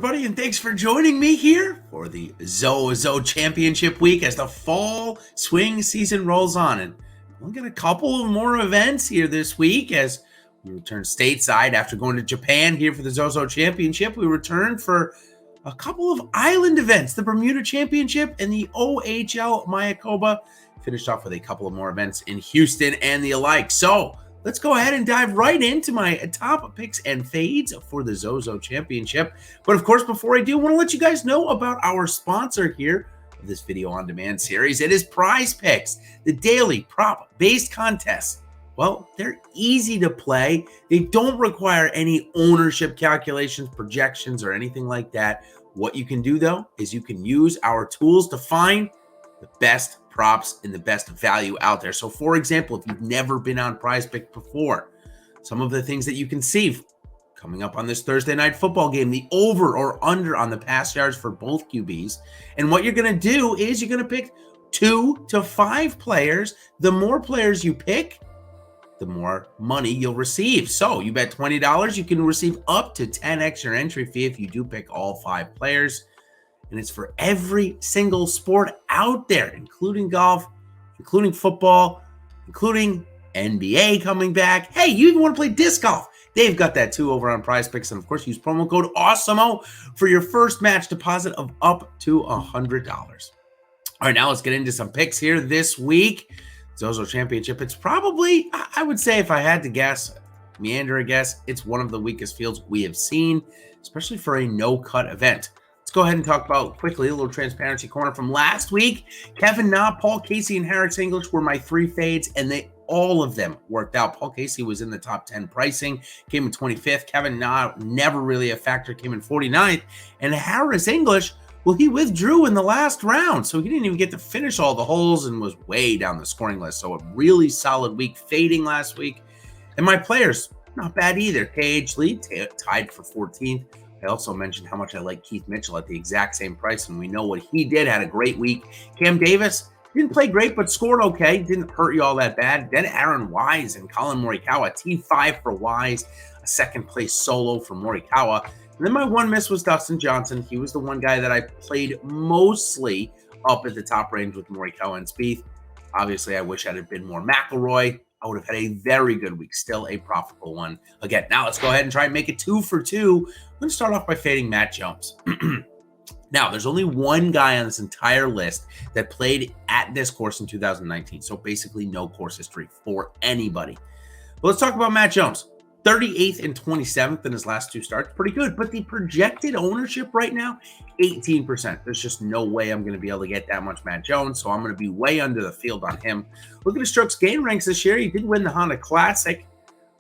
everybody, and thanks for joining me here for the ZoZo Championship Week as the fall swing season rolls on. And we'll get a couple of more events here this week as we return stateside after going to Japan here for the ZoZo Championship. We return for a couple of island events, the Bermuda Championship and the OHL Mayakoba. Finished off with a couple of more events in Houston and the alike. So let's go ahead and dive right into my top picks and fades for the ZoZo Championship. But of course, before I do, I want to let you guys know about our sponsor here of this video on demand series. It is Prize Picks, the daily prop-based contests. Well, they're easy to play. They don't require any ownership calculations, projections, or anything like that. What you can do, though, is you can use our tools to find the best props and the best value out there. So, for example, if you've never been on Prize Pick before, some of the things that you can see coming up on this Thursday night football game, the over or under on the pass yards for both QBs. And what you're going to do is you're going to pick 2 to 5 players. The more players you pick, the more money you'll receive. So you bet $20, you can receive up to 10x your entry fee if you do pick all 5 players. And it's for every single sport out there, including golf, including football, including NBA coming back. Hey, you even want to play disc golf? They've got that too over on Prize Picks. And of course, use promo code Awesemo for your first match deposit of up to $100. All right, now let's get into some picks here this week. ZoZo Championship. It's probably, I would say, if I had to guess, meander a guess, it's one of the weakest fields we have seen, especially for a no-cut event. Let's go ahead and talk about quickly a little transparency corner from last week. Kevin Na, Paul Casey, and Harris English were my 3 fades, and all of them worked out. Paul Casey was in the top 10 pricing, came in 25th. Kevin Na, never really a factor, came in 49th. And Harris English, well, he withdrew in the last round, so he didn't even get to finish all the holes and was way down the scoring list. So a really solid week fading last week. And my players, not bad either. KH Lee tied for 14th. I also mentioned how much I like Keith Mitchell at the exact same price, and we know what he did. Had a great week. Cam Davis didn't play great, but scored okay. Didn't hurt you all that bad. Then Aaron Wise and Colin Morikawa. T5 for Wise. A second place solo for Morikawa. And then my one miss was Dustin Johnson. He was the one guy that I played mostly up at the top range with Morikawa and Spieth. Obviously, I wish I had been more McIlroy. I would have had a very good week. Still a profitable one. Again, now let's go ahead and try and make it 2 for 2. I'm going to start off by fading Matt Jones. Now, there's only one guy on this entire list that played at this course in 2019. So basically no course history for anybody. But let's talk about Matt Jones. 38th and 27th in his last 2 starts. Pretty good. But the projected ownership right now, 18%. There's just no way I'm going to be able to get that much Matt Jones. So I'm going to be way under the field on him. Look at his strokes gain ranks this year. He did win the Honda Classic.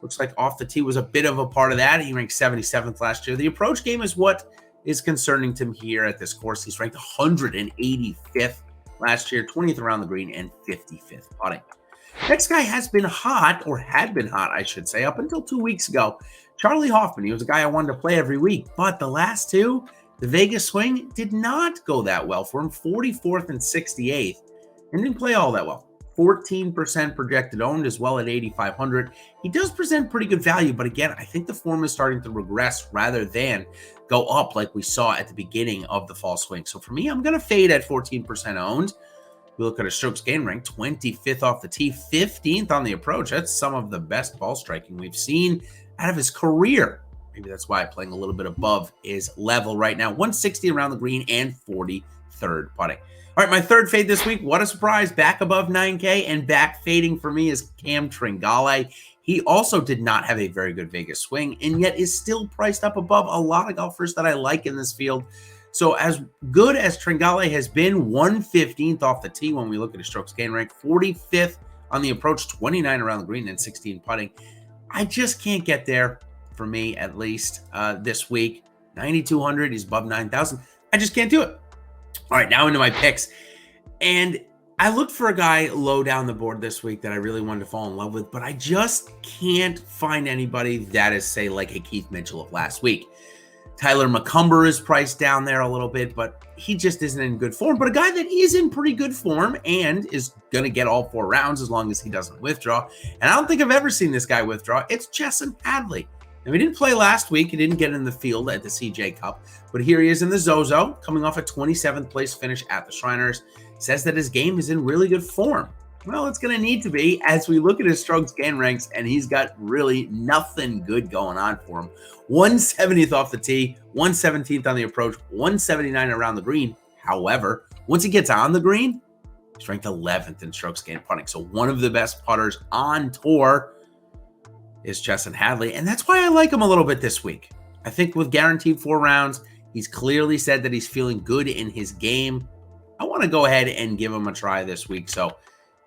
Looks like off the tee was a bit of a part of that. He ranked 77th last year. The approach game is what is concerning to me here at this course. He's ranked 185th last year, 20th around the green, and 55th putting. Next guy has been hot, or had been hot, I should say, up until 2 weeks ago. Charley Hoffman. He was a guy I wanted to play every week. But the last 2, the Vegas swing did not go that well for him. 44th and 68th. And didn't play all that well. 14% projected owned as well at 8,500. He does present pretty good value. But again, I think the form is starting to regress rather than go up like we saw at the beginning of the fall swing. So for me, I'm going to fade at 14% owned. We look at his strokes gain rank, 25th off the tee, 15th on the approach. That's some of the best ball striking we've seen out of his career. Maybe that's why I'm playing a little bit above his level right now. 160 around the green and 43rd putting. All right, my third fade this week. What a surprise. Back above 9K and back fading for me is Cam Tringale. He also did not have a very good Vegas swing and yet is still priced up above a lot of golfers that I like in this field. So as good as Tringale has been, 115th off the tee when we look at his strokes gain rank, 45th on the approach, 29 around the green, and 16 putting. I just can't get there for me, at least this week. 9,200, he's above 9,000. I just can't do it. All right, now into my picks. And I looked for a guy low down the board this week that I really wanted to fall in love with, but I just can't find anybody that is, say, like a Keith Mitchell of last week. Tyler McCumber is priced down there a little bit, but he just isn't in good form. But a guy that is in pretty good form and is going to get all 4 rounds as long as he doesn't withdraw. And I don't think I've ever seen this guy withdraw. It's Chesson Hadley. Now, he didn't play last week. He didn't get in the field at the CJ Cup, but here he is in the ZoZo, coming off a 27th place finish at the Shriners. Says that his game is in really good form. Well, it's going to need to be as we look at his strokes gain ranks, and he's got really nothing good going on for him. 170th off the tee, 117th on the approach, 179 around the green. However, once he gets on the green, he's ranked 11th in strokes gained putting. So one of the best putters on tour is Chesson Hadley, and that's why I like him a little bit this week. I think with guaranteed 4 rounds, he's clearly said that he's feeling good in his game. I want to go ahead and give him a try this week. So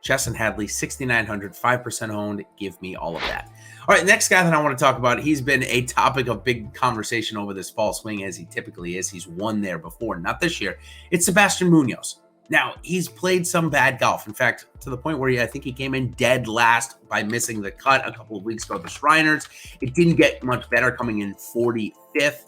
Chesson Hadley, 6,900, 5% owned. Give me all of that. All right, next guy that I want to talk about, he's been a topic of big conversation over this fall swing, as he typically is. He's won there before, not this year. It's Sebastian Munoz. Now, he's played some bad golf. In fact, to the point where I think he came in dead last by missing the cut a couple of weeks ago at the Shriners. It didn't get much better, coming in 45th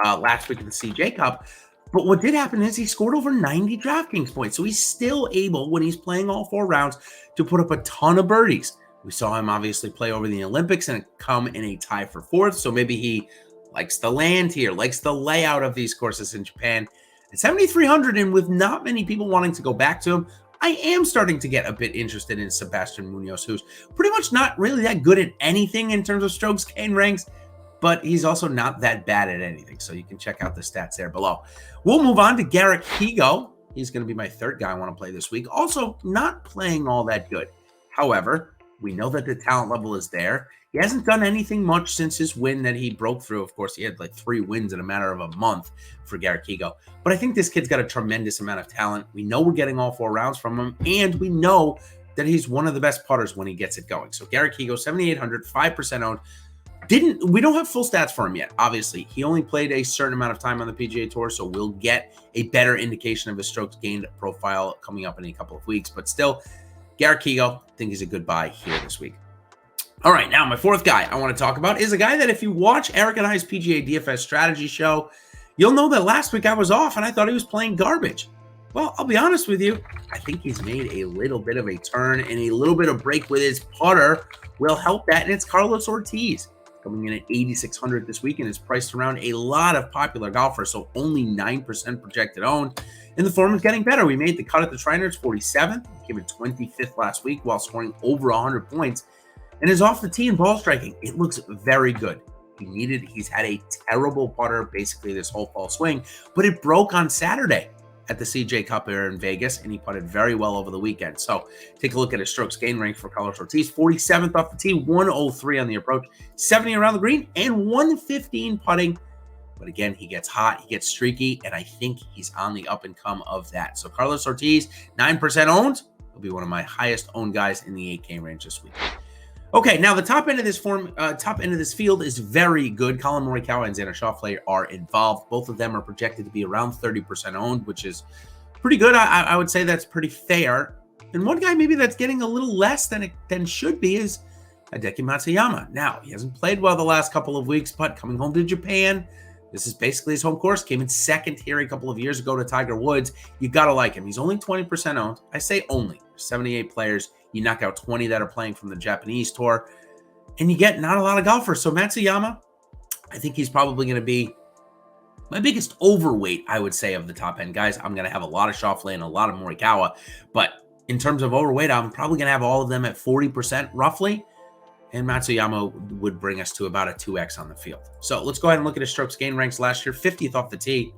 last week at the CJ Cup. But what did happen is he scored over 90 DraftKings points. So he's still able, when he's playing all 4 rounds, to put up a ton of birdies. We saw him obviously play over the Olympics and come in a tie for 4th. So maybe he likes the land here, likes the layout of these courses in Japan. At 7,300, and with not many people wanting to go back to him, I am starting to get a bit interested in Sebastian Munoz, who's pretty much not really that good at anything in terms of strokes gained ranks, but he's also not that bad at anything. So you can check out the stats there below. We'll move on to Garrick Higgo. He's going to be my 3rd guy I want to play this week. Also, not playing all that good. However, we know that the talent level is there. He hasn't done anything much since his win that he broke through. Of course, he had like 3 wins in a matter of a month for Garrick Higgo. But I think this kid's got a tremendous amount of talent. We know we're getting all 4 rounds from him, and we know that he's one of the best putters when he gets it going. So Garrick Higgo, 7,800, 5% owned. We don't have full stats for him yet, obviously. He only played a certain amount of time on the PGA Tour, so we'll get a better indication of his strokes gained profile coming up in a couple of weeks. But still, Garrick Higgo, I think he's a good buy here this week. All right, now my 4th guy I want to talk about is a guy that if you watch Eric and I's PGA DFS strategy show, you'll know that last week I was off and I thought he was playing garbage. Well, I'll be honest with you. I think he's made a little bit of a turn, and a little bit of break with his putter will help that, and it's Carlos Ortiz. Coming in at 8,600 this week and is priced around a lot of popular golfers, so only 9% projected owned. And the form is getting better. We made the cut at the Shriners, 47th, came in 25th last week while scoring over 100 points. And his off the tee and ball striking, it looks very good. He's had a terrible putter basically this whole fall swing, but it broke on Saturday at the CJ Cup here in Vegas, and he putted very well over the weekend. So take a look at his strokes gain rank for Carlos Ortiz. 47th off the tee, 103 on the approach, 70 around the green, and 115 putting. But again, he gets hot, he gets streaky, and I think he's on the up and come of that. So Carlos Ortiz, 9% owned. He'll be one of my highest owned guys in the 8K range this week. Okay, now the top end of this field is very good. Colin Morikawa and Xander Schauffele are involved. Both of them are projected to be around 30% owned, which is pretty good. I would say that's pretty fair. And one guy maybe that's getting a little less than should be is Hideki Matsuyama. Now, he hasn't played well the last couple of weeks, but coming home to Japan, this is basically his home course. Came in 2nd here a couple of years ago to Tiger Woods. You got to like him. He's only 20% owned. I say only. There's 78 players. You knock out 20 that are playing from the Japanese tour, and you get not a lot of golfers. So Matsuyama, I think he's probably going to be my biggest overweight, I would say, of the top end guys. I'm going to have a lot of Schauffele and a lot of Morikawa, but in terms of overweight, I'm probably going to have all of them at 40% roughly, and Matsuyama would bring us to about a 2x on the field. So let's go ahead and look at his strokes gain ranks last year. 50th off the tee.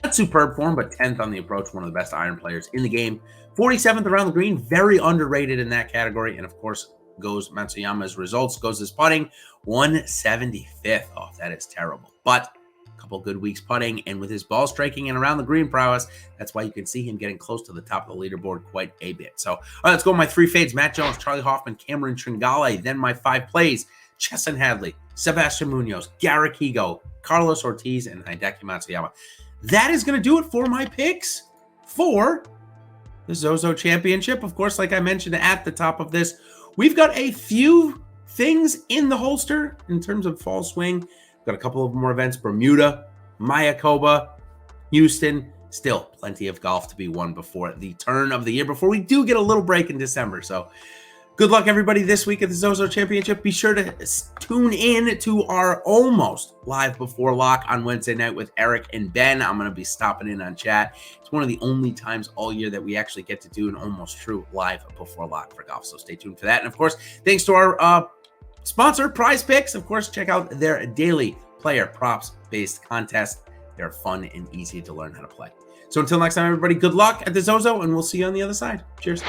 Not superb form, but 10th on the approach, one of the best iron players in the game. 47th around the green, very underrated in that category. And of course, goes Matsuyama's results, goes his putting, 175th. Oh, that is terrible. But a couple good weeks putting, and with his ball striking and around the green prowess, that's why you can see him getting close to the top of the leaderboard quite a bit. So, all right, let's go with my 3 fades. Matt Jones, Charley Hoffman, Cameron Tringale. Then my 5 plays. Chesson Hadley, Sebastian Munoz, Garrick Higgo, Carlos Ortiz, and Hideki Matsuyama. That is going to do it for my picks for the ZoZo Championship. Of course, like I mentioned at the top of this, we've got a few things in the holster in terms of fall swing. We've got a couple of more events: Bermuda, Mayakoba, Houston. Still plenty of golf to be won before the turn of the year, before we do get a little break in December. So Good luck, everybody, this week at the ZoZo Championship. Be sure to tune in to our almost live before lock on Wednesday night with Eric and Ben. I'm going to be stopping in on chat. It's one of the only times all year that we actually get to do an almost true live before lock for golf. So stay tuned for that. And of course, thanks to our sponsor, Prize Picks. Of course, check out their daily player props-based contest. They're fun and easy to learn how to play. So until next time, everybody, good luck at the ZoZo, and we'll see you on the other side. Cheers.